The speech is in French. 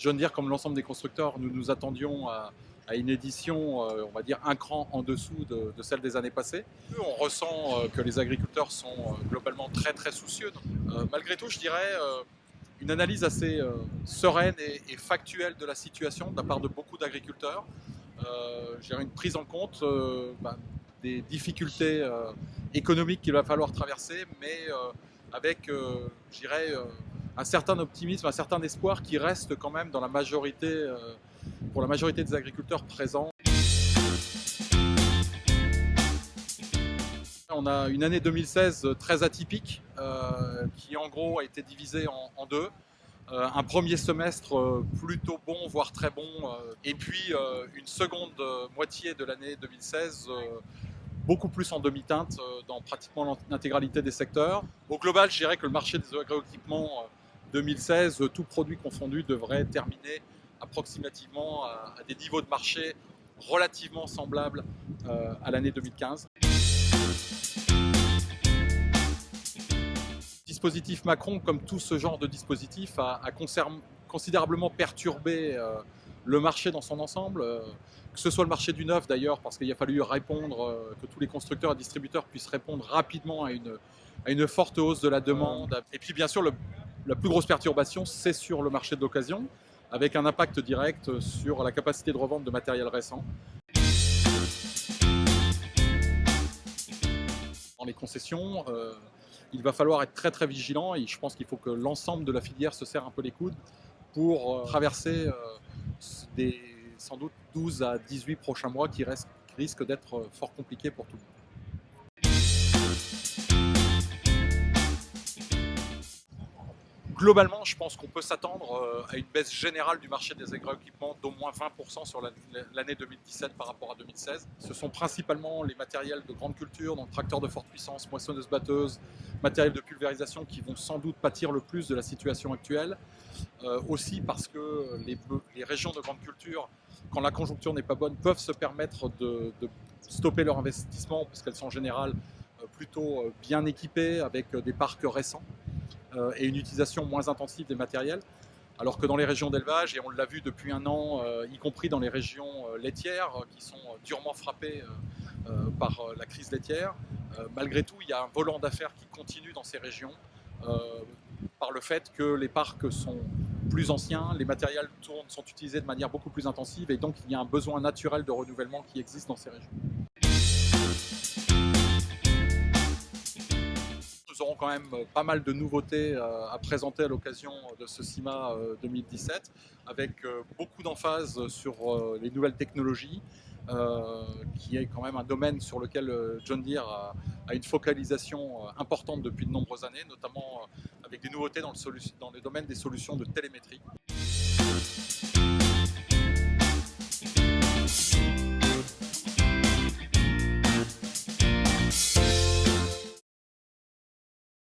John Deere, comme l'ensemble des constructeurs, nous nous attendions à une édition, on va dire, un cran en dessous de celle des années passées. On ressent que les agriculteurs sont globalement très très soucieux. Malgré tout, je dirais une analyse assez sereine et factuelle de la situation de la part de beaucoup d'agriculteurs. Je dirais une prise en compte des difficultés économiques qu'il va falloir traverser, mais avec, je dirais, un certain optimisme, un certain espoir qui reste quand même dans la majorité, pour la majorité des agriculteurs présents. On a une année 2016 très atypique, qui en gros a été divisée en deux. Un premier semestre plutôt bon, voire très bon, et puis une seconde moitié de l'année 2016 beaucoup plus en demi-teinte dans pratiquement l'intégralité des secteurs. Au global, je dirais que le marché des agroéquipements 2016, tout produit confondu, devrait terminer approximativement à des niveaux de marché relativement semblables à l'année 2015. Le dispositif Macron, comme tout ce genre de dispositif, a considérablement perturbé le marché dans son ensemble, que ce soit le marché du neuf d'ailleurs, parce qu'il a fallu répondre, que tous les constructeurs et distributeurs puissent répondre rapidement à une forte hausse de la demande. Et puis bien sûr, la plus grosse perturbation, c'est sur le marché de l'occasion, avec un impact direct sur la capacité de revente de matériel récent. Dans les concessions, il va falloir être très très vigilant et je pense qu'il faut que l'ensemble de la filière se serre un peu les coudes pour traverser des sans doute 12 à 18 prochains mois qui risquent d'être fort compliqués pour tout le monde. Globalement, je pense qu'on peut s'attendre à une baisse générale du marché des agroéquipements d'au moins 20% sur l'année 2017 par rapport à 2016. Ce sont principalement les matériels de grande culture, donc tracteurs de forte puissance, moissonneuses-batteuses, matériel de pulvérisation qui vont sans doute pâtir le plus de la situation actuelle. Aussi parce que les régions de grande culture, quand la conjoncture n'est pas bonne, peuvent se permettre de stopper leur investissement parce qu'elles sont en général plutôt bien équipées avec des parcs récents et une utilisation moins intensive des matériels. Alors que dans les régions d'élevage, et on l'a vu depuis un an, y compris dans les régions laitières qui sont durement frappées par la crise laitière, malgré tout, il y a un volant d'affaires qui continue dans ces régions par le fait que les parcs sont plus anciens, les matériels sont utilisés de manière beaucoup plus intensive et donc il y a un besoin naturel de renouvellement qui existe dans ces régions. Nous aurons quand même pas mal de nouveautés à présenter à l'occasion de ce CIMA 2017, avec beaucoup d'emphase sur les nouvelles technologies, qui est quand même un domaine sur lequel John Deere a une focalisation importante depuis de nombreuses années, notamment avec des nouveautés dans le domaine des solutions de télémétrie.